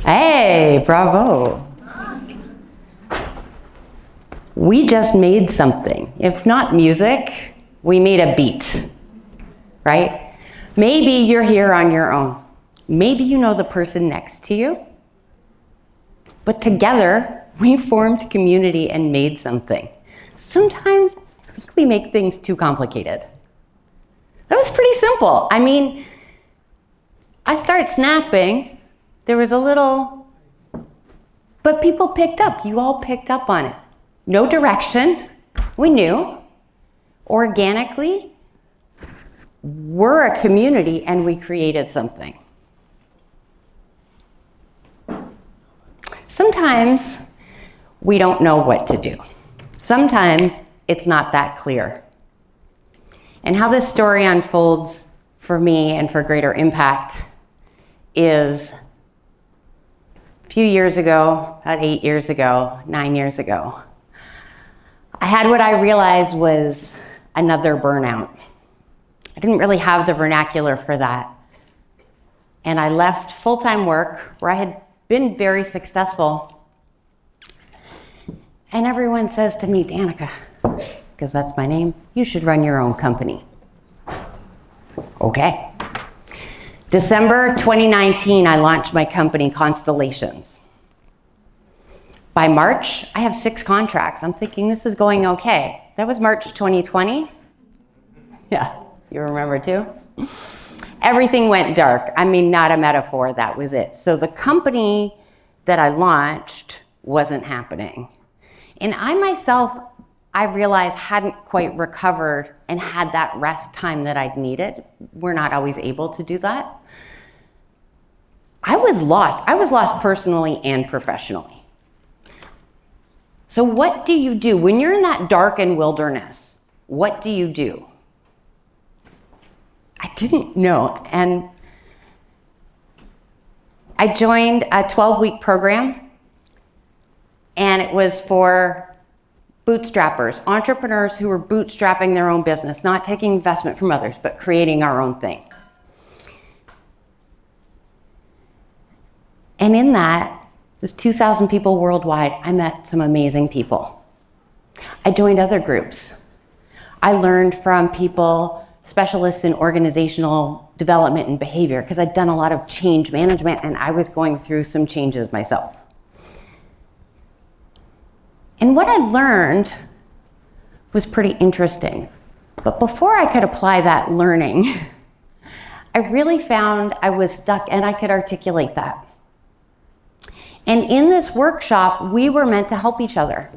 Hey, bravo. We just made something. If not music, we made a beat, right? Maybe you're here on your own. Maybe you know the person next to you. But together, we formed community and made something. Sometimes I think we make things too complicated. That was pretty simple. I mean, I started snapping. There was a little, but people picked up. You all picked up on it. No direction. We knew. Organically, we're a community and we created something. Sometimes we don't know what to do. Sometimes it's not that clear. And how this story unfolds for me and for Greater Impact is a few years ago, about 8 years ago, 9 years ago, I had what I realized was another burnout. I didn't really have the vernacular for that. And I left full-time work where I had been very successful. And everyone says to me, Danica, because that's my name, you should run your own company. Okay. December 2019, I launched my company, Constellations. By March, I have 6 contracts. I'm thinking this is going okay. That was March 2020. Yeah, you remember too? Everything went dark. I mean, not a metaphor, that was it. So the company that I launched wasn't happening. And I myself, I realized hadn't quite recovered and had that rest time that I'd needed. We're not always able to do that. I was lost. I was lost personally and professionally. So what do you do? When you're in that dark and wilderness, what do you do? I didn't know. And I joined a 12-week program, and it was for bootstrappers, entrepreneurs who were bootstrapping their own business, not taking investment from others, but creating our own thing. And in that, there's 2,000 people worldwide. I met some amazing people. I joined other groups. I learned from people, specialists in organizational development and behavior, because I'd done a lot of change management and I was going through some changes myself. And what I learned was pretty interesting. But before I could apply that learning, I really found I was stuck and I could articulate that. And in this workshop, we were meant to help each other.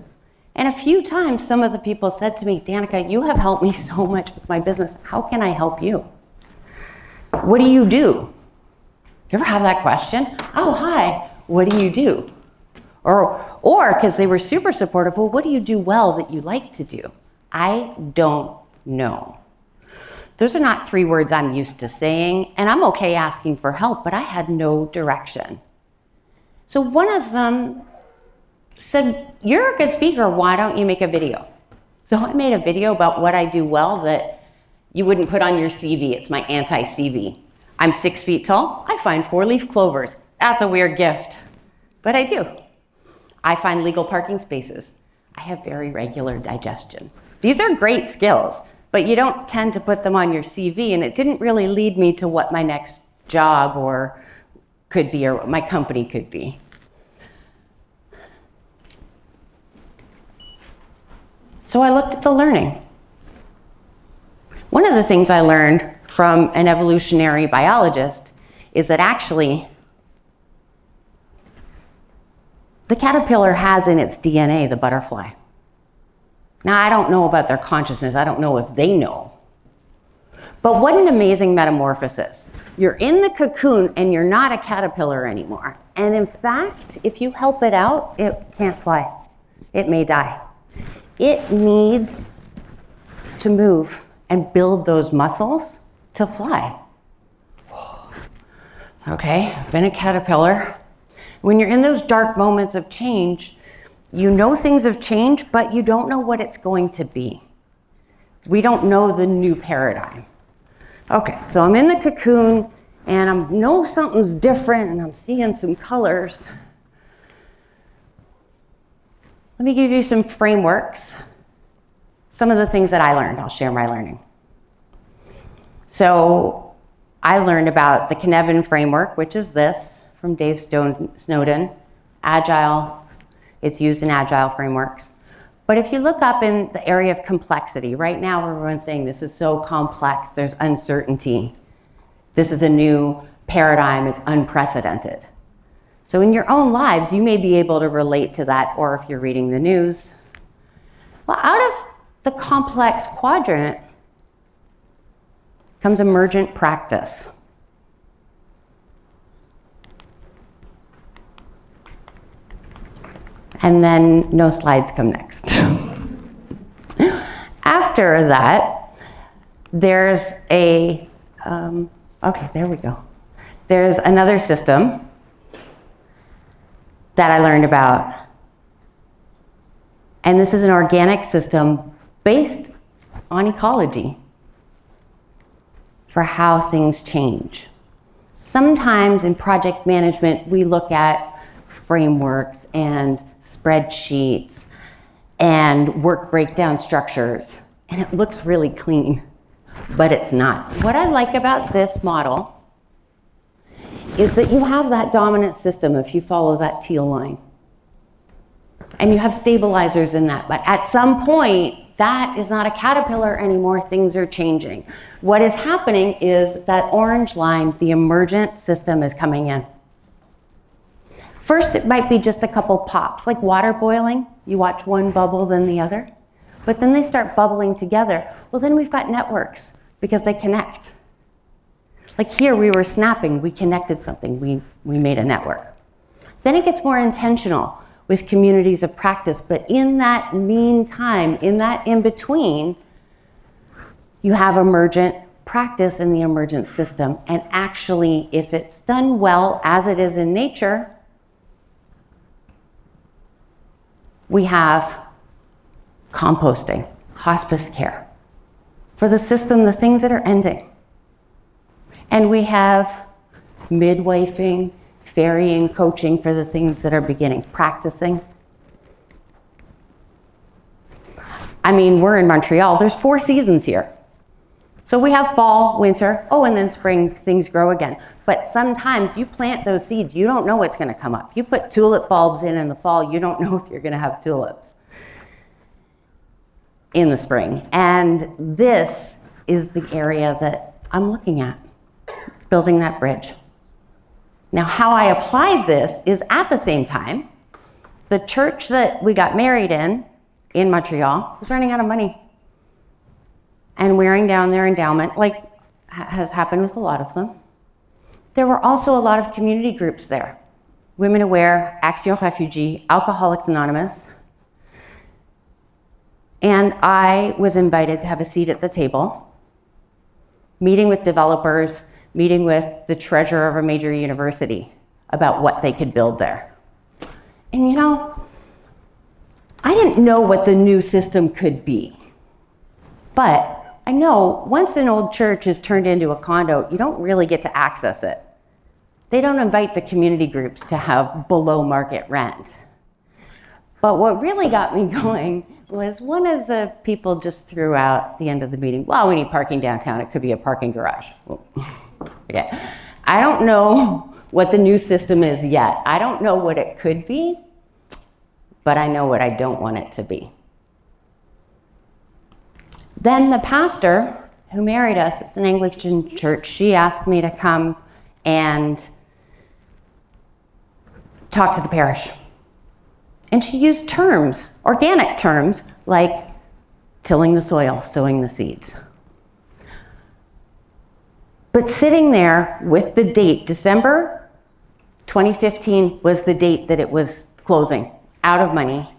And a few times, some of the people said to me, Danica, you have helped me so much with my business. How can I help you? What do you do? You ever have that question? Oh, hi, what do you do? Or because they were super supportive, well, what do you do well that you like to do? I don't know. Those are not 3 words I'm used to saying, and I'm okay asking for help, but I had no direction. So one of them said, you're a good speaker, why don't you make a video? So I made a video about what I do well that you wouldn't put on your CV. It's my anti-CV. I'm 6 feet tall. I find 4-leaf clovers. That's a weird gift, but I do. I find legal parking spaces. I have very regular digestion. These are great skills, but you don't tend to put them on your CV, and it didn't really lead me to what my next job or could be, or what my company could be. So I looked at the learning. One of the things I learned from an evolutionary biologist is that actually the caterpillar has in its DNA the butterfly. Now, I don't know about their consciousness. I don't know if they know. But what an amazing metamorphosis. You're in the cocoon and you're not a caterpillar anymore. And in fact, if you help it out, it can't fly. It may die. It needs to move and build those muscles to fly. Okay, I've been a caterpillar. When you're in those dark moments of change, you know things have changed, but you don't know what it's going to be. We don't know the new paradigm. Okay, so I'm in the cocoon and I know something's different, and I'm seeing some colors. Let me give you some frameworks. Some of the things that I learned, I'll share my learning. So I learned about the Cynefin framework, which is this, from Dave Snowden, Agile. It's used in Agile frameworks. But if you look up in the area of complexity, right now everyone's saying this is so complex, there's uncertainty. This is a new paradigm, it's unprecedented. So in your own lives, you may be able to relate to that, or if you're reading the news. Well, out of the complex quadrant comes emergent practice. And then no slides come next. After that, there's okay, there we go. There's another system that I learned about. And this is an organic system based on ecology for how things change. Sometimes in project management, we look at frameworks and spreadsheets and work breakdown structures, and it looks really clean, but it's not. What I like about this model is that you have that dominant system if you follow that teal line. And you have stabilizers in that, but at some point, that is not a caterpillar anymore, things are changing. What is happening is that orange line, the emergent system, is coming in. First, it might be just a couple pops, like water boiling. You watch one bubble, then the other. But then they start bubbling together. Well, then we've got networks, because they connect. Like here, we were snapping, we connected something, we made a network. Then it gets more intentional with communities of practice, but in that meantime, in that in-between, you have emergent practice in the emergent system, and actually, if it's done well, as it is in nature, we have composting, hospice care. For the system, the things that are ending. And we have midwifing, ferrying, coaching for the things that are beginning, practicing. I mean, we're in Montreal, there's 4 seasons here. So we have fall, winter, and then spring, things grow again. But sometimes you plant those seeds, you don't know what's gonna come up. You put tulip bulbs in the fall, you don't know if you're gonna have tulips in the spring. And this is the area that I'm looking at, building that bridge. Now, how I applied this is at the same time, the church that we got married in Montreal, was running out of money and wearing down their endowment, like has happened with a lot of them. There were also a lot of community groups there. Women Aware, Action Refugee, Alcoholics Anonymous. And I was invited to have a seat at the table, meeting with developers, meeting with the treasurer of a major university about what they could build there. And you know, I didn't know what the new system could be. But I know once an old church is turned into a condo, you don't really get to access it. They don't invite the community groups to have below market rent. But what really got me going was one of the people just threw out at the end of the meeting, well, we need parking downtown, it could be a parking garage. Yeah. I don't know what the new system is yet. I don't know what it could be, but I know what I don't want it to be. Then the pastor who married us, it's an Anglican church, she asked me to come and talk to the parish. And she used terms, organic terms, like tilling the soil, sowing the seeds. But sitting there with the date, December 2015 was the date that it was closing, out of money.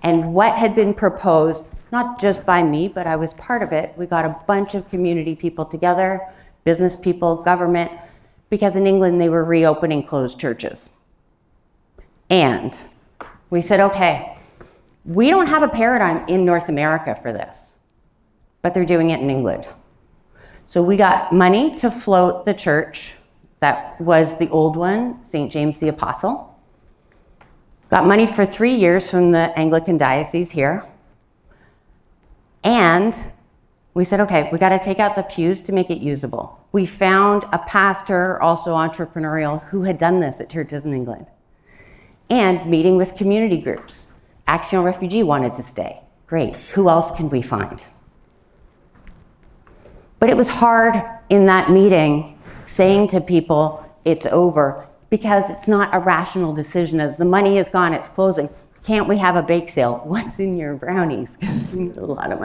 And what had been proposed, not just by me, but I was part of it. We got a bunch of community people together, business people, government, because in England they were reopening closed churches. And we said, okay, we don't have a paradigm in North America for this, but they're doing it in England. So we got money to float the church, That was the old one, St. James the Apostle. Got money for 3 years from the Anglican diocese here. And we said, okay, we got to take out the pews to make it usable. We found a pastor, also entrepreneurial, who had done this at churches in England. And meeting with community groups. Action Refugee wanted to stay. Great, who else can we find? But it was hard in that meeting saying to people, it's over, because it's not a rational decision. As the money is gone, it's closing. Can't we have a bake sale? What's in your brownies? Because we need a lot of money.